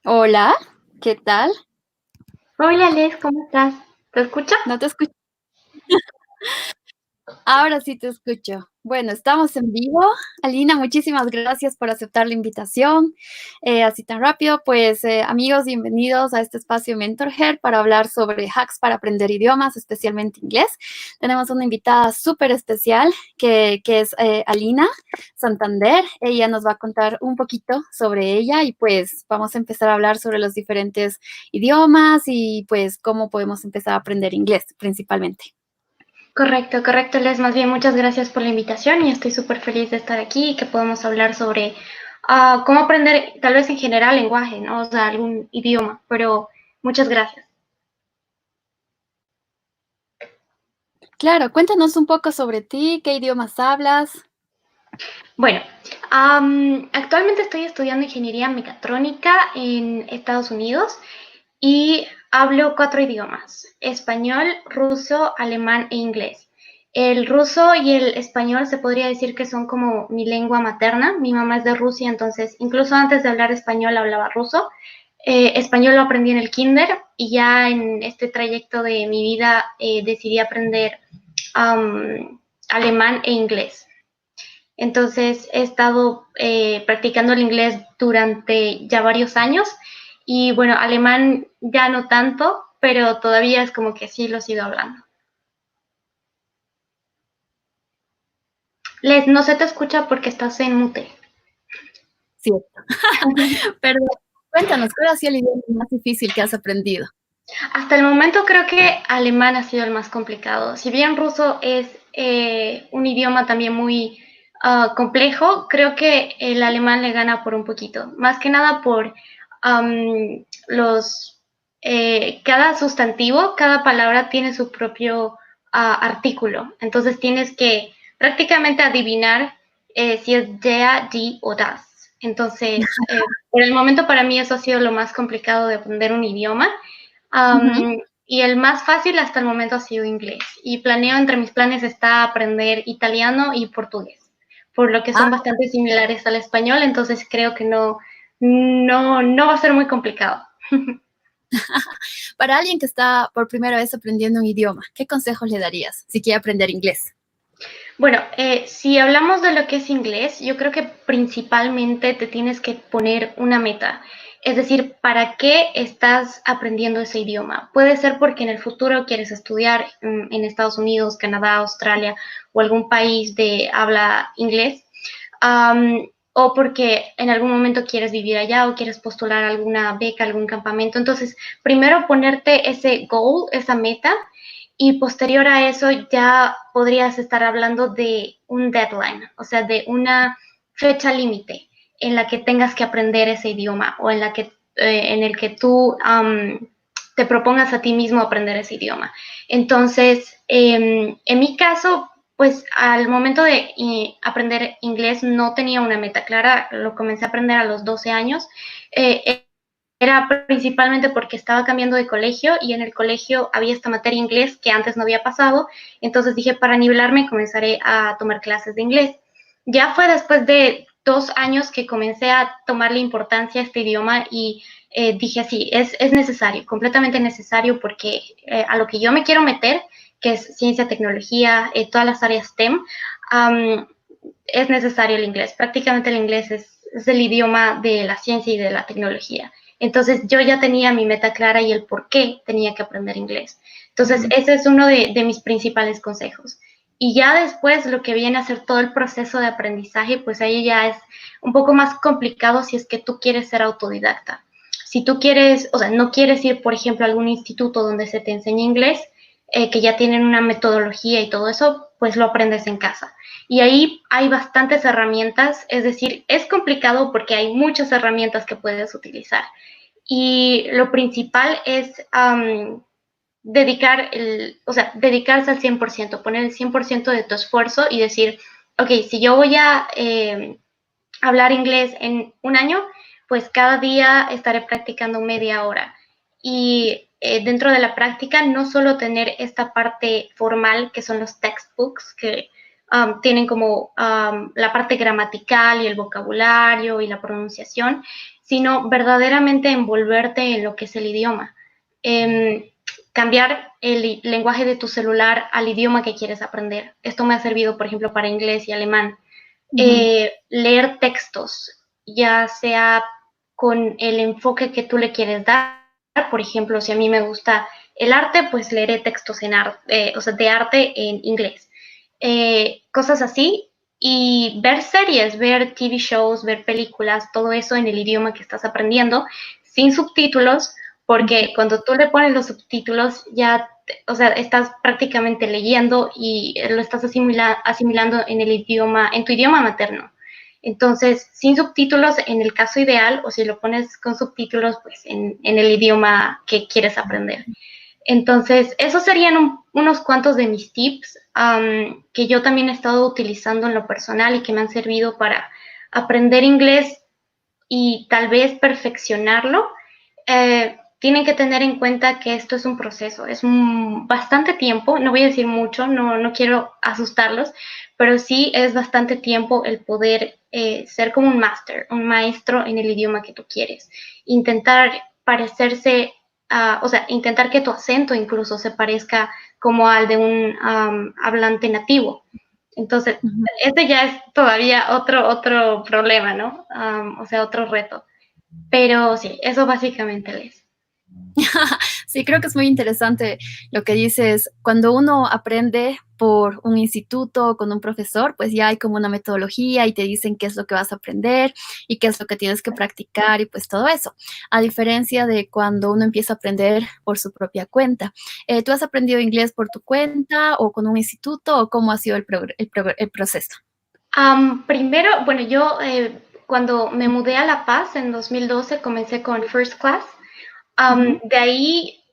Hola, ¿qué tal? Hola, Les, ¿cómo estás? ¿Te escucho? No te escucho. Ahora sí te escucho. Bueno, estamos en vivo. Alina, muchísimas gracias por aceptar la invitación. Así tan rápido, pues amigos, bienvenidos a este espacio Mentorhead para hablar sobre hacks para aprender idiomas, especialmente inglés. Tenemos una invitada súper especial que es Alina Santander. Ella nos va a contar un poquito sobre ella y pues vamos a empezar a hablar sobre los diferentes idiomas y pues cómo podemos empezar a aprender inglés principalmente. Correcto, correcto, Les. Más bien, muchas gracias por la invitación y estoy súper feliz de estar aquí y que podemos hablar sobre cómo aprender, tal vez en general, lenguaje, ¿no? O sea, algún idioma, pero muchas gracias. Claro, cuéntanos un poco sobre ti, qué idiomas hablas. Bueno, actualmente estoy estudiando ingeniería mecatrónica en Estados Unidos y hablo 4 idiomas: español, ruso, alemán e inglés. El ruso y el español se podría decir que son como mi lengua materna. Mi mamá es de Rusia, entonces incluso antes de hablar español hablaba ruso. Español lo aprendí en el kinder y ya en este trayecto de mi vida decidí aprender alemán e inglés. Entonces he estado practicando el inglés durante ya varios años y bueno, alemán ya no tanto, pero todavía es como que sí lo sigo hablando. Les, no se te escucha porque estás en mute. Cierto. Perdón, cuéntanos, ¿cuál ha sido el idioma más difícil que has aprendido? Hasta el momento creo que alemán ha sido el más complicado. Si bien ruso es un idioma también muy complejo, creo que el alemán le gana por un poquito. Más que nada por los... cada sustantivo, cada palabra tiene su propio artículo. Entonces tienes que prácticamente adivinar si es der, die o das. Entonces, por el momento para mí eso ha sido lo más complicado de aprender un idioma. Ujú. Y el más fácil hasta el momento ha sido inglés. Y planeo, entre mis planes está aprender italiano y portugués, por lo que Ah, son bastante similares al español, entonces creo que no va a ser muy complicado. para alguien que está por primera vez aprendiendo un idioma, ¿qué consejos le darías si quiere aprender inglés? Bueno, si hablamos de lo que es inglés, yo creo que principalmente te tienes que poner una meta. Es decir, ¿para qué estás aprendiendo ese idioma? Puede ser porque en el futuro quieres estudiar en Estados Unidos, Canadá, Australia o algún país de habla inglés, o porque en algún momento quieres vivir allá o quieres postular alguna beca, algún campamento. Entonces, primero ponerte ese goal, esa meta, y posterior a eso ya podrías estar hablando de un deadline, o sea, de una fecha límite en la que tengas que aprender ese idioma o en el que tú te propongas a ti mismo aprender ese idioma. Entonces, en mi caso, pues al momento de aprender inglés no tenía una meta clara, lo comencé a aprender a los 12 años. Era principalmente porque estaba cambiando de colegio y en el colegio había esta materia inglés que antes no había pasado, entonces dije, para nivelarme comenzaré a tomar clases de inglés. Ya fue después de 2 años que comencé a tomarle importancia a este idioma y dije así, es necesario, completamente necesario, porque a lo que yo me quiero meter, que es ciencia, tecnología, todas las áreas STEM, um, es necesario el inglés. Prácticamente el inglés es el idioma de la ciencia y de la tecnología. Entonces yo ya tenía mi meta clara y el por qué tenía que aprender inglés. Entonces Mm. ese es uno de mis principales consejos. Y ya después lo que viene a ser todo el proceso de aprendizaje, pues ahí ya es un poco más complicado si es que tú quieres ser autodidacta. Si tú quieres, o sea, no quieres ir, por ejemplo, a algún instituto donde se te enseñe inglés, que ya tienen una metodología y todo eso, pues lo aprendes en casa. Y ahí hay bastantes herramientas, es decir, es complicado porque hay muchas herramientas que puedes utilizar. Y lo principal es o sea, dedicarse al 100%, poner el 100% de tu esfuerzo y decir, ok, si yo voy a hablar inglés en un año, pues cada día estaré practicando media hora. Y dentro de la práctica, no solo tener esta parte formal, que son los textbooks, que tienen como la parte gramatical y el vocabulario y la pronunciación, sino verdaderamente envolverte en lo que es el idioma. Cambiar el lenguaje de tu celular al idioma que quieres aprender. Esto me ha servido, por ejemplo, para inglés y alemán. Leer textos, ya sea con el enfoque que tú le quieres dar. Por ejemplo, si a mí me gusta el arte, pues leeré textos o sea, de arte en inglés. Cosas así. Y ver series, ver TV shows, ver películas, todo eso en el idioma que estás aprendiendo, sin subtítulos, porque cuando tú le pones los subtítulos ya, o sea, estás prácticamente leyendo y lo estás asimilando en el idioma, en tu idioma materno. Entonces, sin subtítulos en el caso ideal, o si lo pones con subtítulos, pues en el idioma que quieres aprender. Entonces, esos serían unos cuantos de mis tips que yo también he estado utilizando en lo personal y que me han servido para aprender inglés y tal vez perfeccionarlo. Tienen que tener en cuenta que esto es un proceso, es bastante tiempo, no voy a decir mucho, no quiero asustarlos, pero sí es bastante tiempo el poder ser como un maestro en el idioma que tú quieres. Intentar parecerse, o sea, intentar que tu acento incluso se parezca como al de un hablante nativo. Entonces, este ya es todavía otro problema, ¿no? O sea, otro reto. Pero sí, eso básicamente es. Sí, creo que es muy interesante lo que dices. Cuando uno aprende por un instituto o con un profesor, pues ya hay como una metodología y te dicen qué es lo que vas a aprender y qué es lo que tienes que practicar y pues todo eso. A diferencia de cuando uno empieza a aprender por su propia cuenta. ¿Tú has aprendido inglés por tu cuenta o con un instituto o cómo ha sido el proceso? Primero, bueno, yo cuando me mudé a La Paz en 2012 comencé con First Class. Ujú, De ahí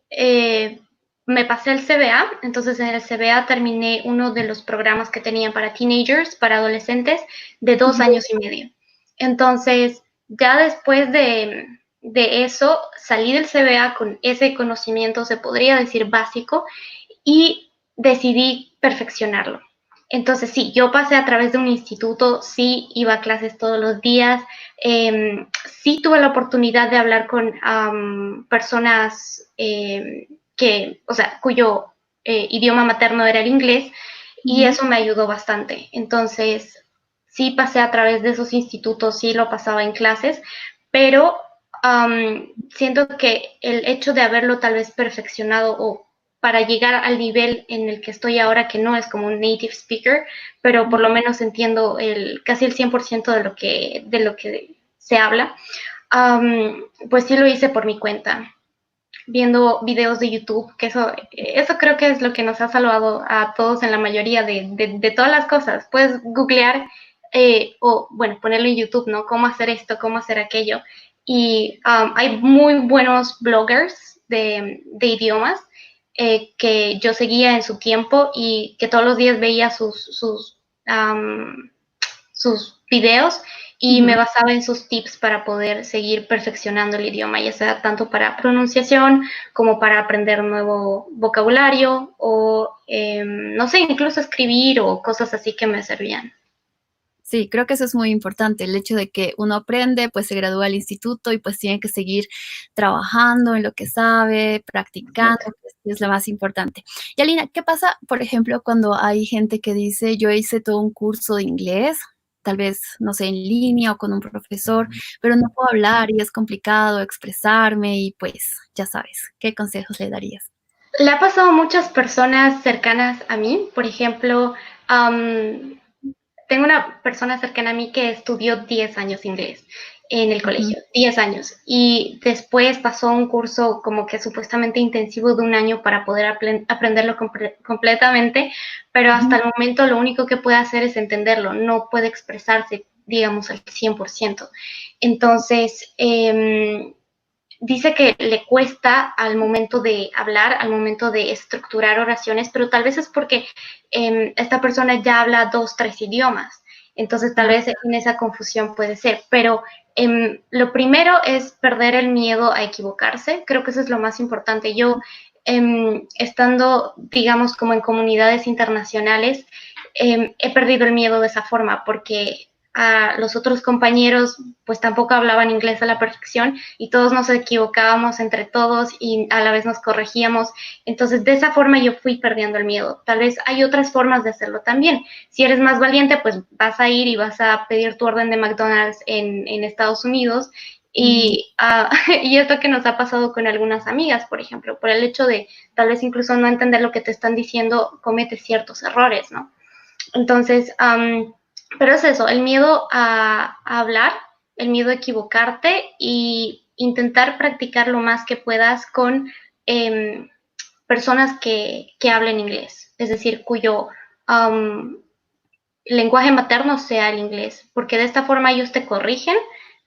me pasé al CBA, entonces en el CBA terminé uno de los programas que tenían para teenagers, para adolescentes, de 2 años y medio. Entonces, ya después de eso, salí del CBA con ese conocimiento, se podría decir básico, y decidí perfeccionarlo. Entonces, sí, yo pasé a través de un instituto, sí iba a clases todos los días, sí tuve la oportunidad de hablar con personas o sea, cuyo idioma materno era el inglés, y ujú. eso me ayudó bastante. Entonces, sí pasé a través de esos institutos, sí lo pasaba en clases, pero siento que el hecho de haberlo tal vez perfeccionado o para llegar al nivel en el que estoy ahora, que no es como un native speaker, pero por lo menos entiendo casi el 100% de lo que se habla, pues sí lo hice por mi cuenta, viendo videos de YouTube, que eso creo que es lo que nos ha salvado a todos en la mayoría de todas las cosas. Puedes googlear o, bueno, ponerlo en YouTube, ¿no? Cómo hacer esto, cómo hacer aquello. Y hay muy buenos bloggers de idiomas que yo seguía en su tiempo y que todos los días veía sus videos y me Ujú. basaba en sus tips para poder seguir perfeccionando el idioma, ya sea tanto para pronunciación como para aprender nuevo vocabulario o, no sé, incluso escribir o cosas así que me servían. Sí, creo que eso es muy importante, el hecho de que uno aprende, pues se gradúa al instituto y pues tiene que seguir trabajando en lo que sabe, practicando, que es lo más importante. Y Alina, ¿qué pasa, por ejemplo, cuando hay gente que dice, yo hice todo un curso de inglés, tal vez, no sé, en línea o con un profesor, pero no puedo hablar y es complicado expresarme y pues ya sabes, ¿qué consejos le darías? Le ha pasado a muchas personas cercanas a mí, por ejemplo, tengo una persona cercana a mí que estudió 10 años inglés en el Ujú, colegio, 10 años, y después pasó un curso como que supuestamente intensivo de un año para poder aprenderlo completamente, pero hasta ujú. el momento lo único que puede hacer es entenderlo, no puede expresarse, digamos, al 100%. Entonces, dice que le cuesta al momento de hablar, al momento de estructurar oraciones, pero tal vez es porque esta persona ya habla 2, 3 idiomas. Entonces, tal Ah, vez en esa confusión puede ser. Pero lo primero es perder el miedo a equivocarse. Creo que eso es lo más importante. Yo, estando, digamos, como en comunidades internacionales, he perdido el miedo de esa forma porque a los otros compañeros pues tampoco hablaban inglés a la perfección y todos nos equivocábamos entre todos y a la vez nos corregíamos. Entonces, de esa forma yo fui perdiendo el miedo. Tal vez hay otras formas de hacerlo también. Si eres más valiente, pues vas a ir y vas a pedir tu orden de McDonald's en Estados Unidos. Y, y esto que nos ha pasado con algunas amigas, por ejemplo, por el hecho de tal vez incluso no entender lo que te están diciendo, cometes ciertos errores, ¿no? Entonces, pero es eso, el miedo a hablar, el miedo a equivocarte y intentar practicar lo más que puedas con personas que hablen inglés, es decir, cuyo lenguaje materno sea el inglés, porque de esta forma ellos te corrigen,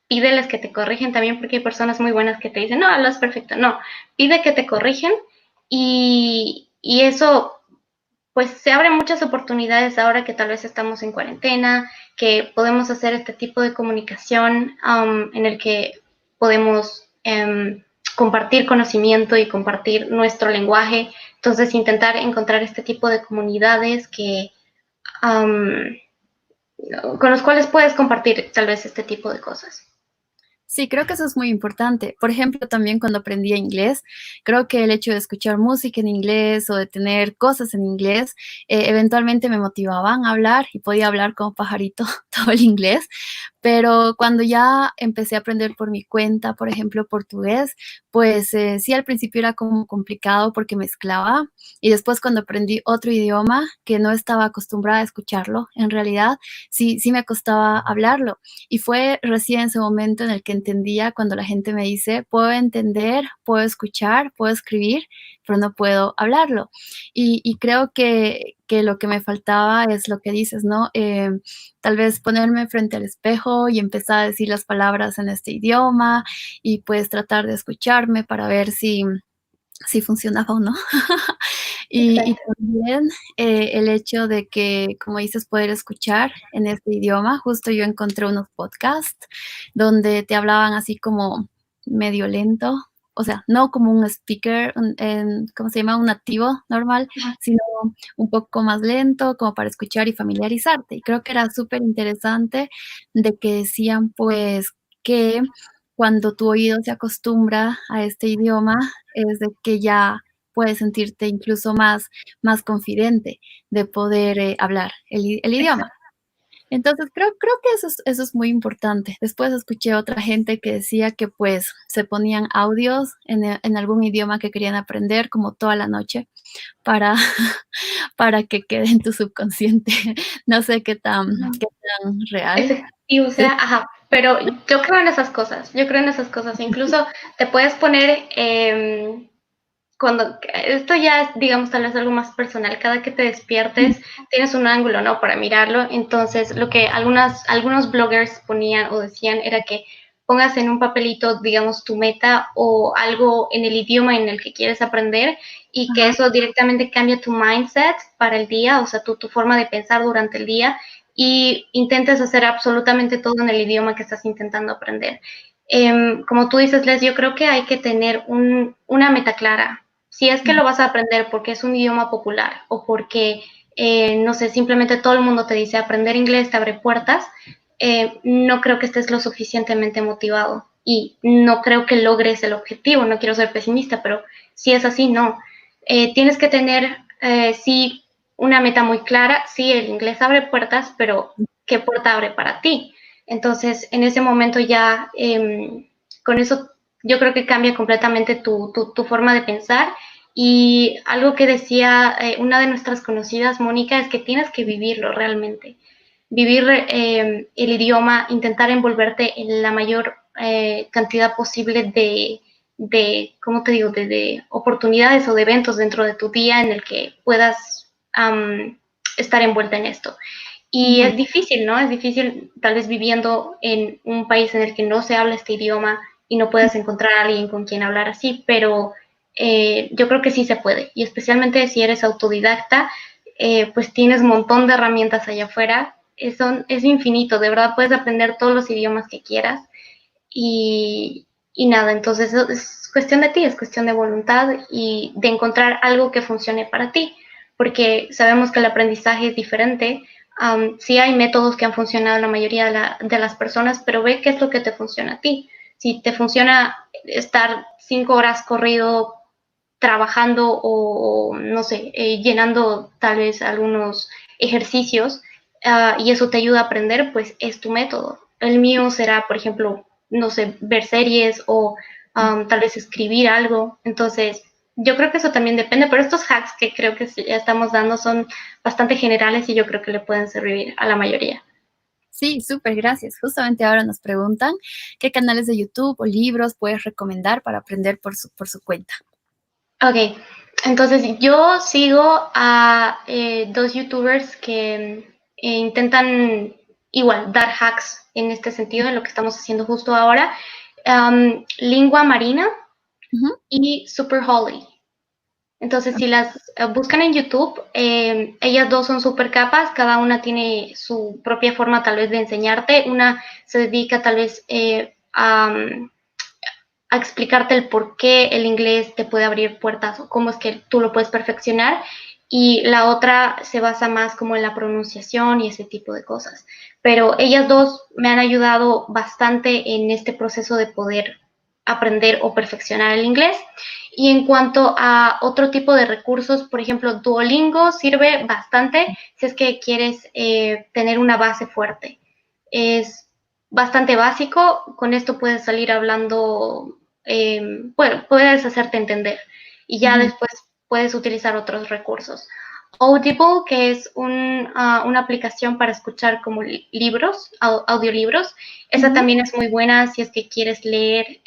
pídeles que te corrigen también, porque hay personas muy buenas que te dicen, no, hablas perfecto, no, pide que te corrigen y eso pues se abren muchas oportunidades ahora que tal vez estamos en cuarentena, que podemos hacer este tipo de comunicación en el que podemos compartir conocimiento y compartir nuestro lenguaje. Entonces, intentar encontrar este tipo de comunidades que con los cuales puedes compartir tal vez este tipo de cosas. Sí, creo que eso es muy importante. Por ejemplo, también cuando aprendía inglés, creo que el hecho de escuchar música en inglés o de tener cosas en inglés, eventualmente me motivaban a hablar y podía hablar como pajarito todo el inglés. Pero cuando ya empecé a aprender por mi cuenta, por ejemplo, portugués, pues sí, al principio era como complicado porque mezclaba. Y después cuando aprendí otro idioma que no estaba acostumbrada a escucharlo, en realidad sí me costaba hablarlo. Y fue recién en ese momento en el que entendía cuando la gente me dice, puedo entender, puedo escuchar, puedo escribir, pero no puedo hablarlo. Y creo que lo que me faltaba es lo que dices, ¿no? Tal vez ponerme frente al espejo y empezar a decir las palabras en este idioma y pues tratar de escucharme para ver si funcionaba o no. Y Exacto. también el hecho de que, como dices, poder escuchar en este idioma. Justo yo encontré unos podcasts donde te hablaban así como medio lento, o sea, no como un speaker, ¿cómo se llama? Un nativo normal, sino un poco más lento, como para escuchar y familiarizarte. Y creo que era súper interesante de que decían, pues, que cuando tu oído se acostumbra a este idioma, es de que ya puedes sentirte incluso más confidente de poder hablar el idioma. Entonces, creo que eso es muy importante. Después escuché otra gente que decía que pues se ponían audios en algún idioma que querían aprender como toda la noche para, para que quede en tu subconsciente. No sé qué tan real. Efectivo, o sea, ajá, pero yo creo en esas cosas, yo creo en esas cosas. Incluso te puedes poner, cuando, esto ya es, digamos, tal vez algo más personal, cada que te despiertes tienes un ángulo, ¿no? Para mirarlo. Entonces, lo que algunos bloggers ponían o decían era que pongas en un papelito, digamos, tu meta o algo en el idioma en el que quieres aprender y que Ajá. eso directamente cambie tu mindset para el día, o sea, tu forma de pensar durante el día y intentes hacer absolutamente todo en el idioma que estás intentando aprender. Como tú dices, Les, yo creo que hay que tener una meta clara. Si es que lo vas a aprender porque es un idioma popular o porque, no sé, simplemente todo el mundo te dice aprender inglés te abre puertas, no creo que estés lo suficientemente motivado y no creo que logres el objetivo. No quiero ser pesimista, pero si es así, no. Tienes que tener, sí, una meta muy clara. Sí, el inglés abre puertas, pero ¿qué puerta abre para ti? Entonces, en ese momento ya, con eso yo creo que cambia completamente tu forma de pensar. Y algo que decía una de nuestras conocidas, Mónica, es que tienes que vivirlo realmente. Vivir el idioma, intentar envolverte en la mayor cantidad posible ¿cómo te digo?, de oportunidades o de eventos dentro de tu día en el que puedas estar envuelta en esto. Y Ujú. es difícil, ¿no? Es difícil tal vez viviendo en un país en el que no se habla este idioma y no puedas encontrar a alguien con quien hablar así, pero yo creo que sí se puede. Y especialmente si eres autodidacta, pues tienes un montón de herramientas allá afuera. Es infinito, de verdad puedes aprender todos los idiomas que quieras. Y nada, entonces es cuestión de ti, es cuestión de voluntad y de encontrar algo que funcione para ti, porque sabemos que el aprendizaje es diferente Sí hay métodos que han funcionado a la mayoría de las personas, pero ve qué es lo que te funciona a ti. Si te funciona estar 5 horas corrido trabajando o no sé, llenando tal vez algunos ejercicios y eso te ayuda a aprender, pues es tu método. El mío será, por ejemplo, no sé, ver series o tal vez escribir algo. Entonces, yo creo que eso también depende, pero estos hacks que creo que ya estamos dando son bastante generales y yo creo que le pueden servir a la mayoría. Sí, súper, gracias. Justamente ahora nos preguntan qué canales de YouTube o libros puedes recomendar para aprender por su cuenta. Ok, entonces yo sigo a dos youtubers que intentan igual dar hacks en este sentido, en lo que estamos haciendo justo ahora. Lingua Marina Ujú. y Super Holly. Entonces, si las buscan en YouTube, ellas dos son súper capas, cada una tiene su propia forma tal vez de enseñarte. Una se dedica tal vez a explicarte el por qué el inglés te puede abrir puertas o cómo es que tú lo puedes perfeccionar. Y la otra se basa más como en la pronunciación y ese tipo de cosas. Pero ellas dos me han ayudado bastante en este proceso de poder aprender o perfeccionar el inglés. Y en cuanto a otro tipo de recursos, por ejemplo, Duolingo sirve bastante si es que quieres tener una base fuerte. Es bastante básico, con esto puedes salir hablando, bueno, puedes hacerte entender y ya Ujú. después puedes utilizar otros recursos. Audible, que es una aplicación para escuchar como libros, audiolibros, esa Ujú. también es muy buena si es que quieres leer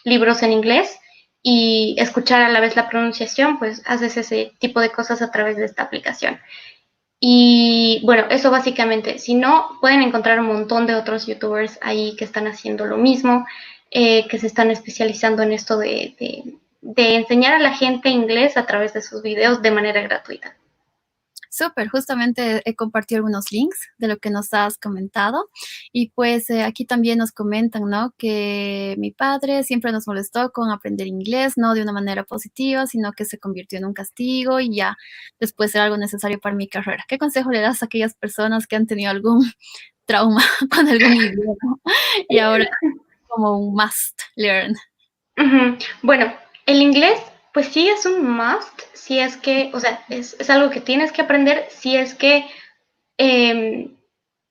libros en inglés y escuchar a la vez la pronunciación, pues haces ese tipo de cosas a través de esta aplicación. Y bueno, eso básicamente. Si no, pueden encontrar un montón de otros youtubers ahí que están haciendo lo mismo, que se están especializando en esto de enseñar a la gente inglés a través de sus videos de manera gratuita. Súper, justamente he compartido algunos links de lo que nos has comentado y pues aquí también nos comentan, ¿no? Que mi padre siempre nos molestó con aprender inglés, no de una manera positiva, sino que se convirtió en un castigo y ya después era algo necesario para mi carrera. ¿Qué consejo le das a aquellas personas que han tenido algún trauma con algún idioma y ahora como un must learn? Ujú. Bueno, el inglés, pues sí es un must, si es que, o sea, es algo que tienes que aprender si es que eh,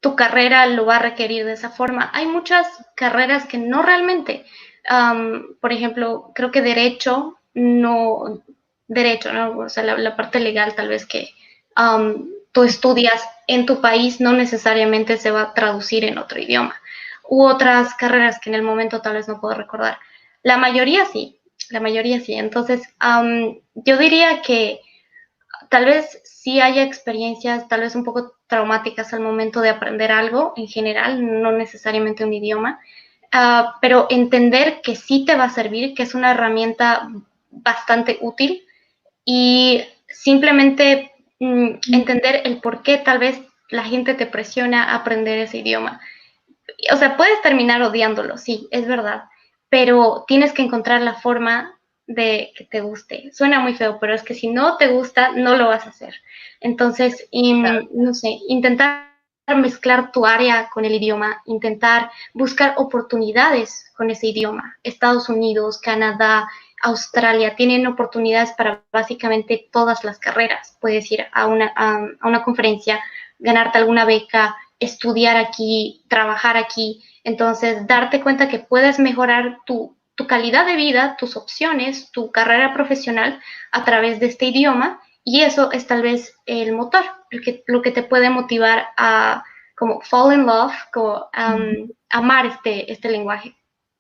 tu carrera lo va a requerir de esa forma. Hay muchas carreras que no realmente. Por ejemplo, creo que derecho, ¿no? O sea, la parte legal tal vez que tú estudias en tu país no necesariamente se va a traducir en otro idioma. U otras carreras que en el momento tal vez no puedo recordar. La mayoría sí, la mayoría sí. Entonces, yo diría que tal vez sí haya experiencias tal vez un poco traumáticas al momento de aprender algo en general, no necesariamente un idioma, pero entender que sí te va a servir, que es una herramienta bastante útil y simplemente entender el por qué tal vez la gente te presiona a aprender ese idioma. O sea, puedes terminar odiándolo, sí, es verdad, pero tienes que encontrar la forma de que te guste. Suena muy feo, pero es que si no te gusta, no lo vas a hacer. Entonces, no sé, intentar mezclar tu área con el idioma, intentar buscar oportunidades con ese idioma. Estados Unidos, Canadá, Australia tienen oportunidades para básicamente todas las carreras. Puedes ir a una conferencia, ganarte alguna beca, estudiar aquí, trabajar aquí. Entonces, darte cuenta que puedes mejorar tu calidad de vida, tus opciones, tu carrera profesional a través de este idioma y eso es tal vez el motor, lo que te puede motivar a como fall in love, como amar este lenguaje.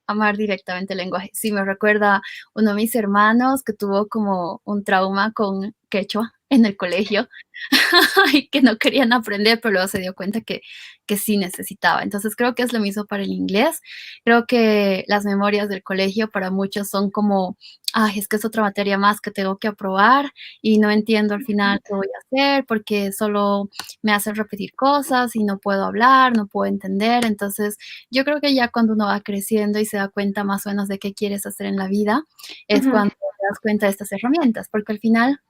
Amar directamente el lenguaje. Sí, me recuerda uno de mis hermanos que tuvo como un trauma con quechua en el colegio y que no querían aprender, pero luego se dio cuenta que sí necesitaba. Entonces creo que es lo mismo para el inglés. Creo que las memorias del colegio para muchos son como, ay, es que es otra materia más que tengo que aprobar y no entiendo al final qué voy a hacer porque solo me hacen repetir cosas y no puedo hablar, no puedo entender. Entonces yo creo que ya cuando uno va creciendo y se da cuenta más o menos de qué quieres hacer en la vida, es Ujú. cuando te das cuenta de estas herramientas, porque al final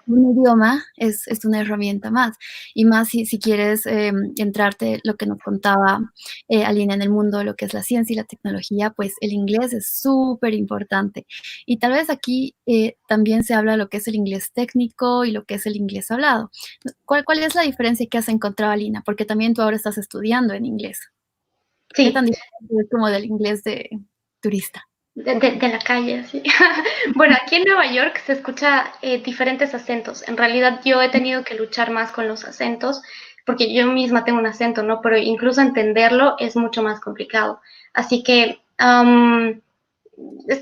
un idioma es una herramienta más, y más si quieres entrarte lo que nos contaba Alina en el mundo de lo que es la ciencia y la tecnología, pues el inglés es súper importante. Y tal vez aquí también se habla de lo que es el inglés técnico y lo que es el inglés hablado. ¿Cuál es la diferencia que has encontrado, Alina? Porque también tú ahora estás estudiando en inglés. ¿Qué Sí, tan diferente es como del inglés de turista? de la calle, sí. Bueno, aquí en Nueva York se escucha diferentes acentos. En realidad yo he tenido que luchar más con los acentos porque yo misma tengo un acento, ¿no? Pero incluso entenderlo es mucho más complicado. Así que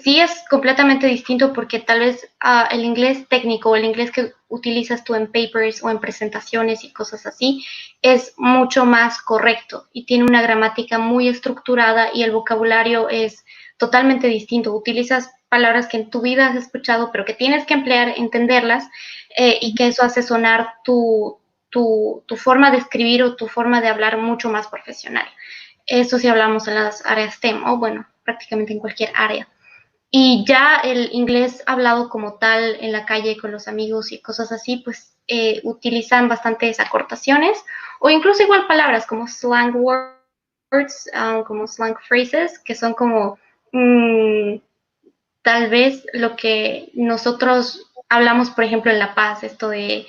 sí es completamente distinto porque tal vez el inglés técnico o el inglés que utilizas tú en papers o en presentaciones y cosas así es mucho más correcto y tiene una gramática muy estructurada y el vocabulario es totalmente distinto. Utilizas palabras que en tu vida has escuchado pero que tienes que emplear, entenderlas y que eso hace sonar tu forma de escribir o tu forma de hablar mucho más profesional. Eso si hablamos en las áreas STEM o bueno, prácticamente en cualquier área. Y ya el inglés hablado como tal en la calle con los amigos y cosas así, pues utilizan bastantes acortaciones o incluso igual palabras como slang words, como slang phrases, que son como tal vez lo que nosotros hablamos, por ejemplo, en La Paz, esto de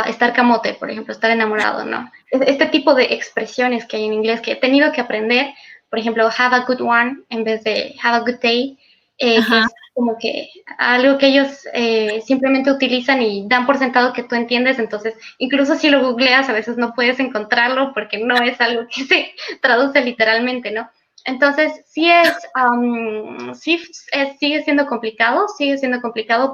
estar camote, por ejemplo, estar enamorado, ¿no? Este tipo de expresiones que hay en inglés que he tenido que aprender, por ejemplo, have a good one en vez de have a good day, que Ajá. es como que algo que ellos simplemente utilizan y dan por sentado que tú entiendes, entonces incluso si lo googleas a veces no puedes encontrarlo porque no es algo que se traduce literalmente, ¿no? Entonces, sigue siendo complicado,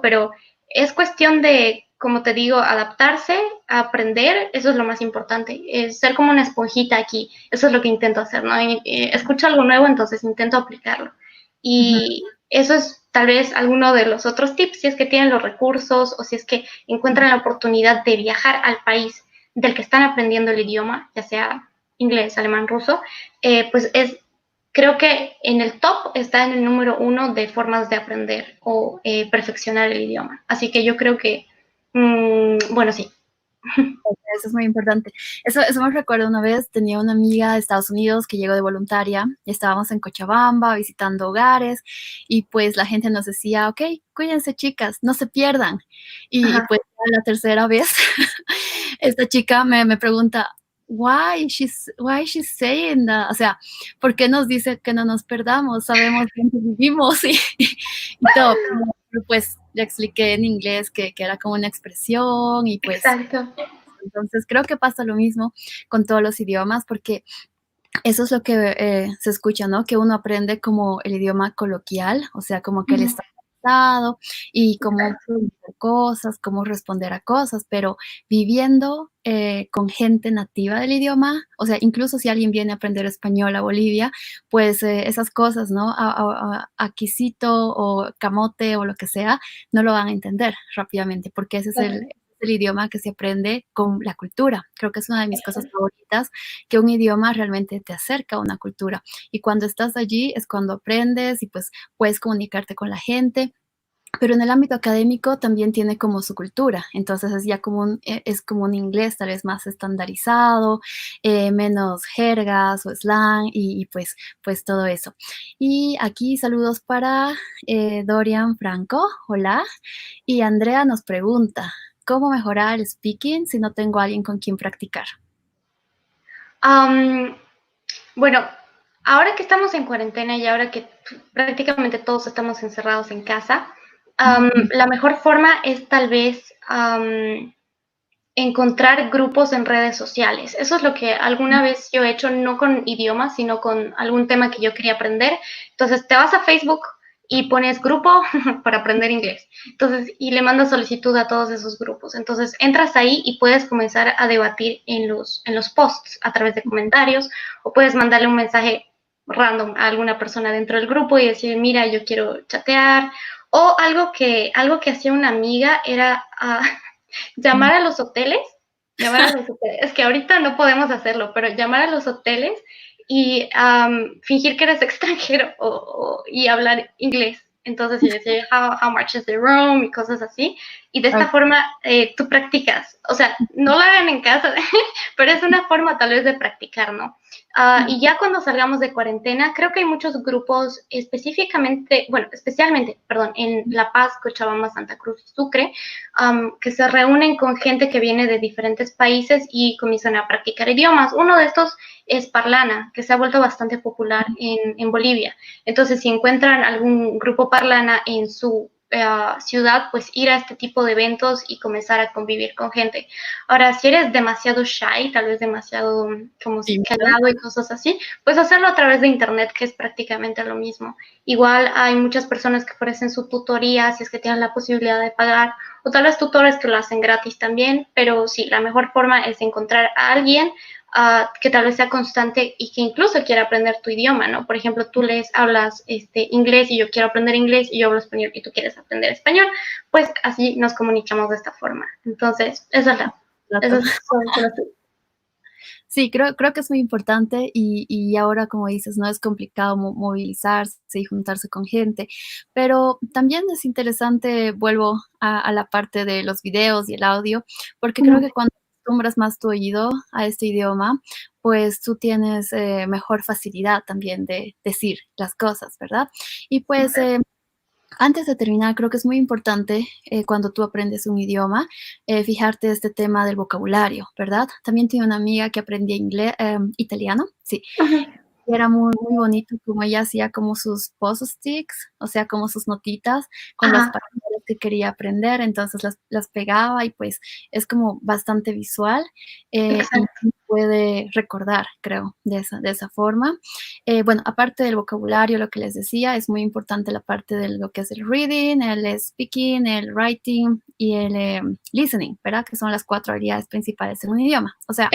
pero es cuestión de, como te digo, adaptarse, aprender, eso es lo más importante, es ser como una esponjita aquí, eso es lo que intento hacer, ¿no? Escucho algo nuevo, entonces intento aplicarlo. Ujú. Y eso es tal vez alguno de los otros tips, si es que tienen los recursos o si es que encuentran la oportunidad de viajar al país del que están aprendiendo el idioma, ya sea inglés, alemán, ruso, pues creo que en el top está en el número 1 de formas de aprender o perfeccionar el idioma. Así que yo creo que, bueno, sí. Eso es muy importante. Eso me recuerda una vez, tenía una amiga de Estados Unidos que llegó de voluntaria, y estábamos en Cochabamba visitando hogares y pues la gente nos decía, ok, cuídense chicas, no se pierdan. Y Ajá. pues la tercera vez, esta chica me pregunta, why she's saying that? O sea, ¿por qué nos dice que no nos perdamos? Sabemos dónde vivimos y todo. Pero pues le expliqué en inglés que era como una expresión y pues Exacto. entonces creo que pasa lo mismo con todos los idiomas, porque eso es lo que se escucha, ¿no? Que uno aprende como el idioma coloquial, o sea, como que él Ujú. está cansado y cómo Exacto. preguntar cosas, cómo responder a cosas, pero viviendo con gente nativa del idioma, o sea, incluso si alguien viene a aprender español a Bolivia, pues esas cosas, ¿no? Aquisito o camote o lo que sea, no lo van a entender rápidamente, porque ese es el idioma que se aprende con la cultura. Creo que es una de mis cosas favoritas, que un idioma realmente te acerca a una cultura. Y cuando estás allí es cuando aprendes y pues puedes comunicarte con la gente. Pero en el ámbito académico también tiene como su cultura, entonces es ya como es como un inglés tal vez más estandarizado, menos jergas o slang y pues todo eso. Y aquí saludos para Dorian Franco, hola. Y Andrea nos pregunta, ¿cómo mejorar el speaking si no tengo a alguien con quien practicar? Um, bueno, ahora que estamos en cuarentena y ahora que prácticamente todos estamos encerrados en casa, la mejor forma es tal vez encontrar grupos en redes sociales. Eso es lo que alguna vez yo he hecho, no con idiomas, sino con algún tema que yo quería aprender. Entonces te vas a Facebook y pones grupo para aprender inglés. Entonces, y le mandas solicitud a todos esos grupos. Entonces, entras ahí y puedes comenzar a debatir en los posts a través de comentarios o puedes mandarle un mensaje random a alguna persona dentro del grupo y decir, mira, yo quiero chatear. O algo que hacía una amiga era llamar a los hoteles, es que ahorita no podemos hacerlo, pero llamar a los hoteles y fingir que eres extranjero y hablar inglés. Entonces, yo decía, how much is the room? Y cosas así. Y de esta forma, tú practicas. O sea, no lo hagan en casa, pero es una forma tal vez de practicar, ¿no? Y ya cuando salgamos de cuarentena, creo que hay muchos grupos especialmente, perdón, en La Paz, Cochabamba, Santa Cruz y Sucre, que se reúnen con gente que viene de diferentes países y comienzan a practicar idiomas. Uno de estos es Parlana, que se ha vuelto bastante popular en Bolivia. Entonces, si encuentran algún grupo Parlana en su ciudad, pues ir a este tipo de eventos y comenzar a convivir con gente. Ahora, si eres demasiado shy, tal vez demasiado como calmado y cosas así, pues hacerlo a través de internet, que es prácticamente lo mismo. Igual hay muchas personas que ofrecen su tutoría, si es que tienen la posibilidad de pagar, o tal vez tutores que lo hacen gratis también, pero sí, la mejor forma es encontrar a alguien que tal vez sea constante y que incluso quiera aprender tu idioma, ¿no? Por ejemplo, tú hablas inglés y yo quiero aprender inglés y yo hablo español y tú quieres aprender español, pues así nos comunicamos de esta forma. Entonces, esa es la Sí, creo que es muy importante y ahora, como dices, no es complicado movilizarse y juntarse con gente, pero también es interesante, vuelvo a la parte de los videos y el audio, porque creo que cuando acostumbras más tu oído a este idioma, pues tú tienes mejor facilidad también de decir las cosas, ¿verdad? Y pues antes de terminar, creo que es muy importante cuando tú aprendes un idioma, fijarte este tema del vocabulario, ¿verdad? También tengo una amiga que aprendía italiano, sí, y era muy, muy bonito como ella hacía como sus post-sticks, o sea, como sus notitas con las palabras que quería aprender, entonces las pegaba y pues es como bastante visual y puede recordar, creo, de esa forma. Bueno, aparte del vocabulario, lo que les decía, es muy importante la parte de lo que es el reading, el speaking, el writing y el listening, ¿verdad? Que son las 4 habilidades principales en un idioma. O sea,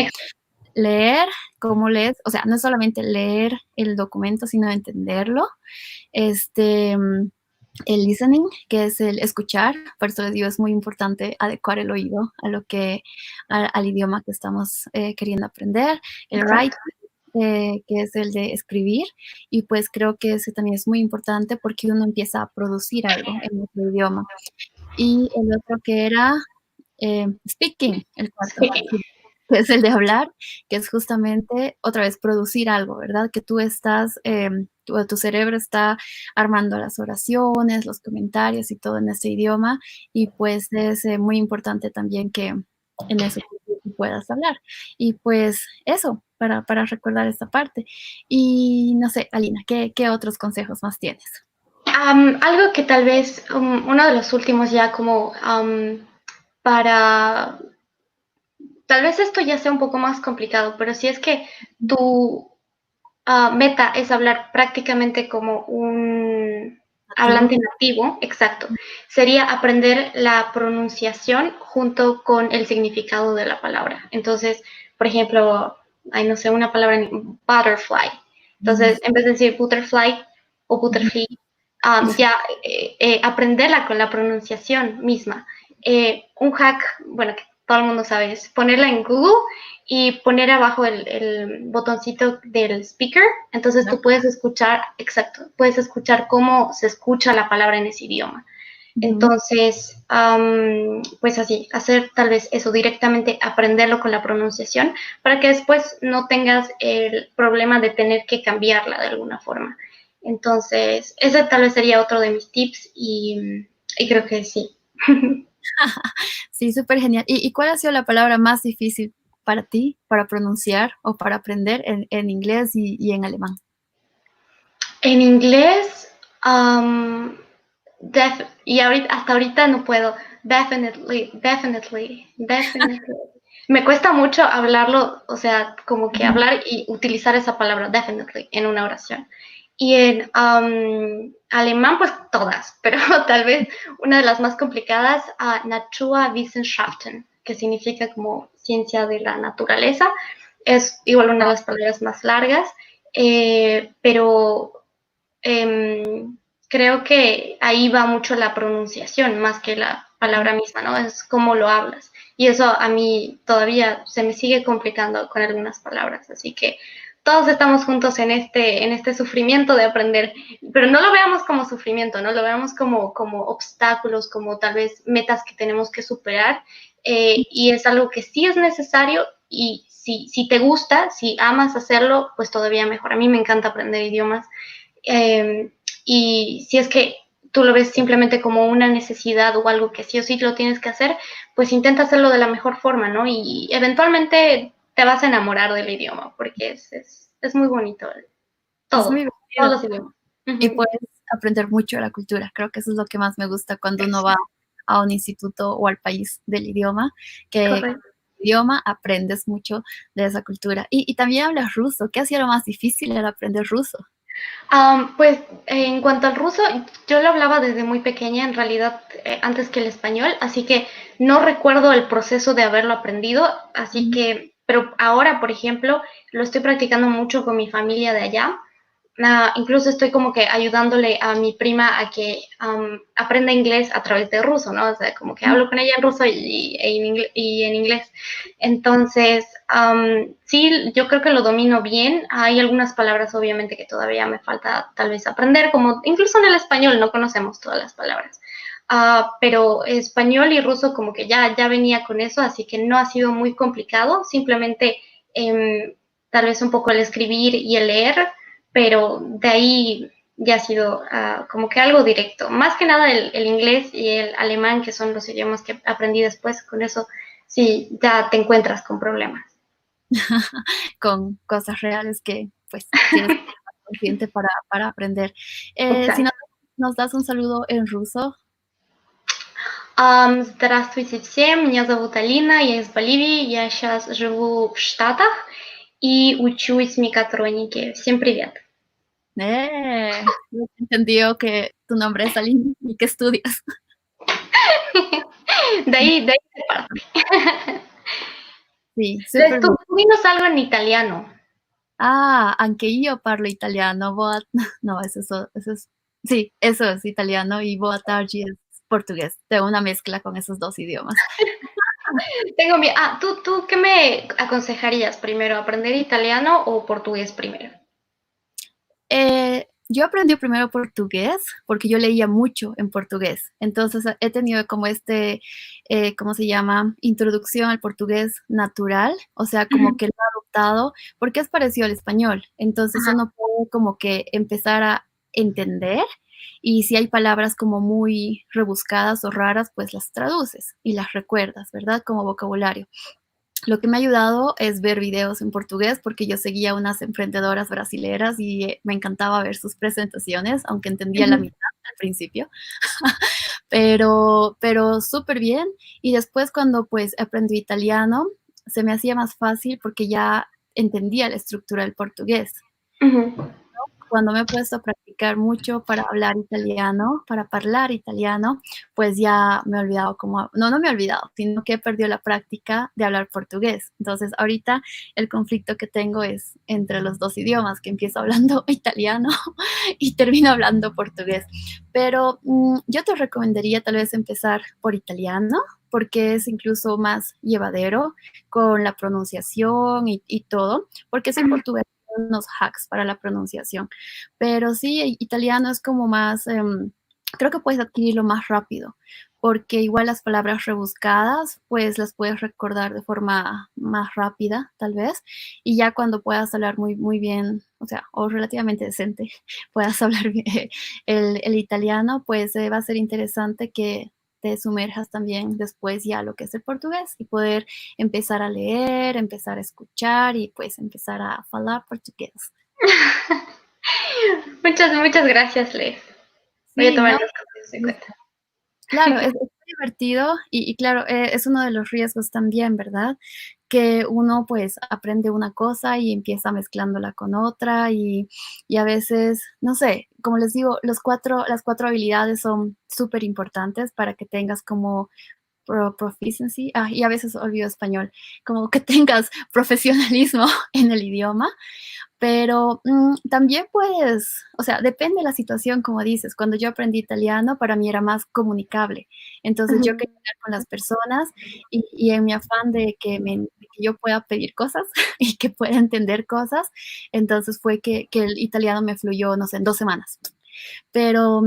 leer, cómo lees, o sea, no es solamente leer el documento, sino entenderlo. El listening, que es el escuchar, por eso les digo, es muy importante adecuar el oído a al idioma que estamos queriendo aprender. El writing, que es el de escribir, y pues creo que ese también es muy importante porque uno empieza a producir algo en otro idioma. Y el otro que era speaking, el cuarto, sí, que es el de hablar, que es justamente otra vez producir algo, ¿verdad? Que tú estás, tu cerebro está armando las oraciones, los comentarios y todo en ese idioma, y pues es muy importante también que en eso tú puedas hablar. Y pues eso, para recordar esta parte. Y no sé, Alina, ¿qué otros consejos más tienes? Algo que tal vez, uno de los últimos ya como para, tal vez esto ya sea un poco más complicado, pero si es que tu meta es hablar prácticamente como un ¿Nativo? hablante nativo, exacto, sería aprender la pronunciación junto con el significado de la palabra. Entonces, por ejemplo, hay, no sé, una palabra en butterfly. Entonces, en vez de decir butterfly o butterfly, ya aprenderla con la pronunciación misma. Un hack, bueno, que todo el mundo sabe, es ponerla en Google y poner abajo el botoncito del speaker, entonces tú puedes escuchar, exacto, puedes escuchar cómo se escucha la palabra en ese idioma. Entonces, pues así, hacer tal vez eso directamente, aprenderlo con la pronunciación, para que después no tengas el problema de tener que cambiarla de alguna forma. Entonces, ese tal vez sería otro de mis tips y creo que sí. Sí, súper genial. ¿Y cuál ha sido la palabra más difícil para ti, para pronunciar o para aprender en inglés y en alemán? En inglés, y hasta ahorita no puedo. Definitely, definitely, definitely. Me cuesta mucho hablarlo, o sea, como que hablar y utilizar esa palabra definitely en una oración. Y en alemán, pues todas, pero tal vez una de las más complicadas, Naturwissenschaften, que significa como ciencia de la naturaleza. Es igual una de las palabras más largas, pero creo que ahí va mucho la pronunciación más que la palabra misma, ¿no? Es cómo lo hablas. Y eso a mí todavía se me sigue complicando con algunas palabras. Así que todos estamos juntos en este sufrimiento de aprender, pero no lo veamos como sufrimiento, no lo veamos como obstáculos, como tal vez metas que tenemos que superar, y es algo que sí es necesario, y si te gusta, si amas hacerlo, pues todavía mejor. A mí me encanta aprender idiomas, y si es que tú lo ves simplemente como una necesidad o algo que sí o sí lo tienes que hacer, pues intenta hacerlo de la mejor forma, ¿no? Y eventualmente te vas a enamorar del idioma, porque es muy bonito Es muy todo, todos divertido los idiomas. y Ujú. puedes aprender mucho de la cultura. Creo que eso es lo que más me gusta cuando uno va a un instituto o al país del idioma, que Correcto. idioma aprendes mucho de esa cultura. Y también hablas ruso. ¿Qué hacía lo más difícil el aprender ruso? Pues en cuanto al ruso, yo lo hablaba desde muy pequeña, en realidad, antes que el español, así que no recuerdo el proceso de haberlo aprendido, así Ujú. que, pero ahora, por ejemplo, lo estoy practicando mucho con mi familia de allá. Incluso estoy como que ayudándole a mi prima a que aprenda inglés a través de ruso, ¿no? O sea, como que hablo con ella en ruso y en inglés. Entonces, sí, yo creo que lo domino bien. Hay algunas palabras, obviamente, que todavía me falta tal vez aprender, como incluso en el español no conocemos todas las palabras. Pero español y ruso como que ya venía con eso, así que no ha sido muy complicado, simplemente tal vez un poco el escribir y el leer, pero de ahí ya ha sido como que algo directo. Más que nada el inglés y el alemán, que son los idiomas que aprendí después, con eso sí, ya te encuentras con problemas. Con cosas reales que, pues, tienes que estar consciente para aprender. Si Exacto. nos das un saludo en ruso. Здравствуйте всем, меня зовут Алина, я из Боливии, я сейчас живу в Штатах и учусь мекатронике. Всем привет! Entendió que tu nombre es Aline y que estudias. De ahí se parte. Sì, Entonces, super tú, bien. tú dinos algo en italiano. Ah, anche io parlo italiano. No, eso es sí, eso es italiano y boa tarde es portugués. Tengo una mezcla con esos 2 idiomas. Tengo miedo. ¿Tú qué me aconsejarías primero, aprender italiano o portugués primero? Yo aprendí primero portugués porque yo leía mucho en portugués. Entonces, he tenido como ¿cómo se llama? Introducción al portugués natural, o sea, como Ujú. que lo he adoptado porque es parecido al español. Entonces, Ajá. uno puede como que empezar a entender y si hay palabras como muy rebuscadas o raras, pues las traduces y las recuerdas, ¿verdad? Como vocabulario. Lo que me ha ayudado es ver videos en portugués, porque yo seguía unas emprendedoras brasileras y me encantaba ver sus presentaciones, aunque entendía la Ujú. mitad al principio, pero súper bien. Y después cuando pues aprendí italiano, se me hacía más fácil porque ya entendía la estructura del portugués. Ujú. Cuando me he puesto a practicar mucho para hablar italiano, para hablar italiano, pues ya me he olvidado no me he olvidado, sino que he perdido la práctica de hablar portugués. Entonces, ahorita el conflicto que tengo es entre los 2 idiomas, que empiezo hablando italiano y termino hablando portugués. Pero, yo te recomendaría tal vez empezar por italiano, porque es incluso más llevadero con la pronunciación y todo, porque sí, Ujú. portugués tiene unos hacks para la pronunciación. Pero sí, italiano es como más, creo que puedes adquirirlo más rápido, porque igual las palabras rebuscadas, pues las puedes recordar de forma más rápida, tal vez, y ya cuando puedas hablar muy, muy bien, o sea, o relativamente decente, puedas hablar bien el italiano, pues va a ser interesante que te sumerjas también después ya a lo que es el portugués y poder empezar a leer, empezar a escuchar y pues empezar a hablar portugués. Muchas gracias, Les. Voy a Sí, tomar no, los consejos en cuenta. claro, es muy divertido y claro, es uno de los riesgos también, ¿verdad? Que uno, pues, aprende una cosa y empieza mezclándola con otra y a veces, no sé, como les digo, las 4 habilidades son súper importantes para que tengas como proficiency, y a veces olvido español, como que tengas profesionalismo en el idioma. Pero, también, pues, o sea, depende de la situación, como dices. Cuando yo aprendí italiano, para mí era más comunicable. Entonces, yo Ujú. quería hablar con las personas y en mi afán de que que yo pueda pedir cosas y que pueda entender cosas. Entonces fue que el italiano me fluyó, no sé, en 2 semanas. Pero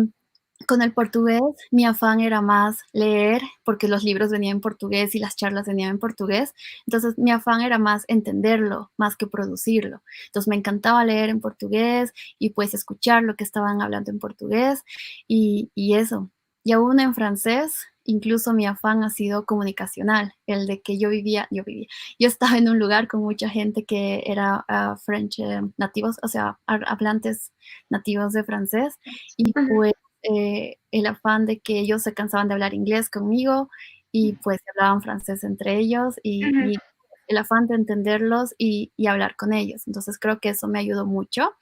con el portugués, mi afán era más leer, porque los libros venían en portugués y las charlas venían en portugués. Entonces, mi afán era más entenderlo, más que producirlo. Entonces, me encantaba leer en portugués y pues escuchar lo que estaban hablando en portugués y eso. Y aún en francés, incluso mi afán ha sido comunicacional, el de que yo estaba en un lugar con mucha gente que era French nativos, o sea, hablantes nativos de francés, y Ujú, pues el afán de que ellos se cansaban de hablar inglés conmigo y pues hablaban francés entre ellos ujú, y el afán de entenderlos y hablar con ellos. Entonces creo que eso me ayudó mucho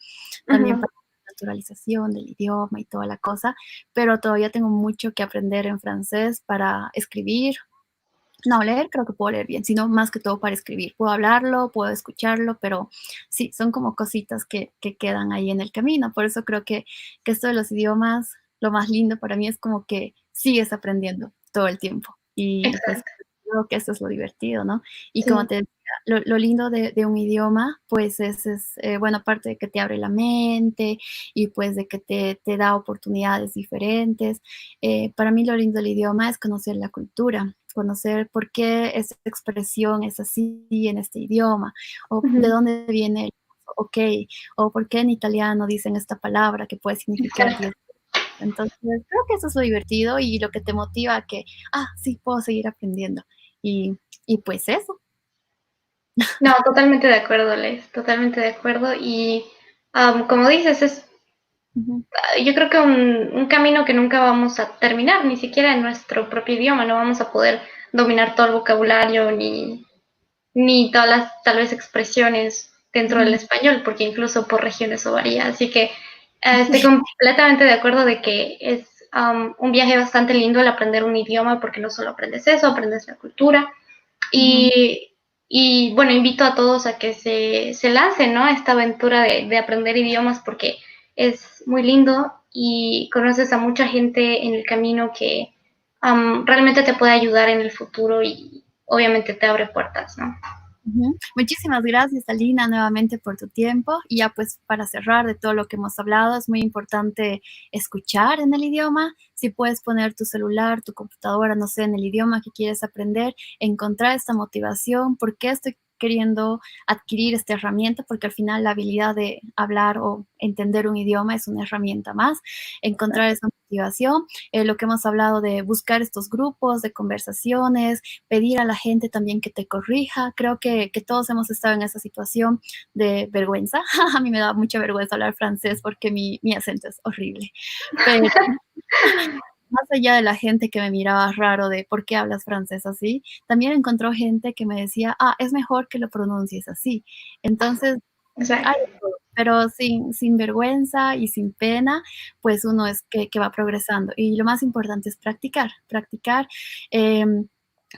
también ujú. para la naturalización del idioma y toda la cosa, pero todavía tengo mucho que aprender en francés para escribir. No, leer creo que puedo leer bien, sino más que todo para escribir. Puedo hablarlo, puedo escucharlo, pero sí, son como cositas que quedan ahí en el camino. Por eso creo que esto de los idiomas, lo más lindo para mí es como que sigues aprendiendo todo el tiempo. Y pues Exacto, creo que eso es lo divertido, ¿no? Y como sí. te decía, lo lindo de un idioma, pues bueno, aparte de que te abre la mente y pues de que te da oportunidades diferentes, para mí lo lindo del idioma es conocer la cultura, conocer por qué esa expresión es así en este idioma, o de Ujú, dónde viene el ok, o por qué en italiano dicen esta palabra que puede significar exacto. 10 cosas. Entonces, creo que eso es lo divertido y lo que te motiva a que, sí, puedo seguir aprendiendo. Y, y pues eso. No, totalmente de acuerdo, Les, totalmente de acuerdo. Y como dices, Ujú, yo creo que un camino que nunca vamos a terminar, ni siquiera en nuestro propio idioma, no vamos a poder dominar todo el vocabulario ni todas las tal vez expresiones dentro del ujú. español, porque incluso por regiones eso varía. Así que estoy completamente de acuerdo de que es un viaje bastante lindo el aprender un idioma, porque no solo aprendes eso, aprendes la cultura. Ujú. Y bueno, invito a todos a que se lancen, ¿no? A esta aventura de aprender idiomas porque es muy lindo y conoces a mucha gente en el camino que realmente te puede ayudar en el futuro y obviamente te abre puertas, ¿no? Ujú. Muchísimas gracias, Alina, nuevamente por tu tiempo. Y ya pues para cerrar de todo lo que hemos hablado, es muy importante escuchar en el idioma. Si puedes poner tu celular, tu computadora, no sé, en el idioma que quieres aprender, encontrar esta motivación, por qué estoy queriendo adquirir esta herramienta, porque al final la habilidad de hablar o entender un idioma es una herramienta más, encontrar esa motivación, lo que hemos hablado de buscar estos grupos de conversaciones, pedir a la gente también que te corrija. Creo que todos hemos estado en esa situación de vergüenza. A mí me da mucha vergüenza hablar francés porque mi acento es horrible. Pero más allá de la gente que me miraba raro de por qué hablas francés así, también encontró gente que me decía, es mejor que lo pronuncies así. Entonces, hay Exacto. de todo, pero sin vergüenza y sin pena, pues uno es que va progresando. Y lo más importante es practicar, practicar.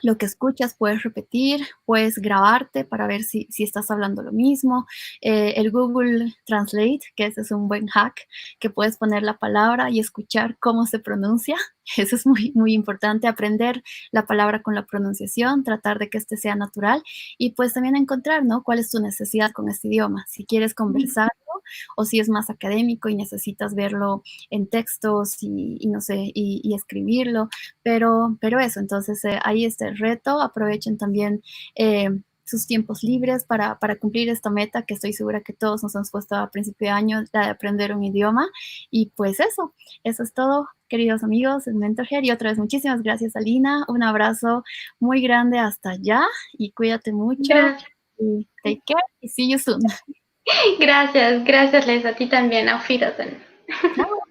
Lo que escuchas puedes repetir, puedes grabarte para ver si estás hablando lo mismo. El Google Translate, que ese es un buen hack, que puedes poner la palabra y escuchar cómo se pronuncia. Eso es muy, muy importante, aprender la palabra con la pronunciación, tratar de que este sea natural y pues también encontrar, ¿no? ¿Cuál es tu necesidad con este idioma? Si quieres conversarlo o si es más académico y necesitas verlo en textos y no sé, y escribirlo, pero eso, entonces ahí está el reto, aprovechen también sus tiempos libres para cumplir esta meta que estoy segura que todos nos hemos puesto a principio de año, la de aprender un idioma, y pues eso es todo, queridos amigos, en Mentorhead, y otra vez muchísimas gracias, Alina, un abrazo muy grande hasta allá, y cuídate mucho, Gracias. y take care, y see you soon. Gracias, gracias, Les, a ti también. Auf Wiedersehen. Chao.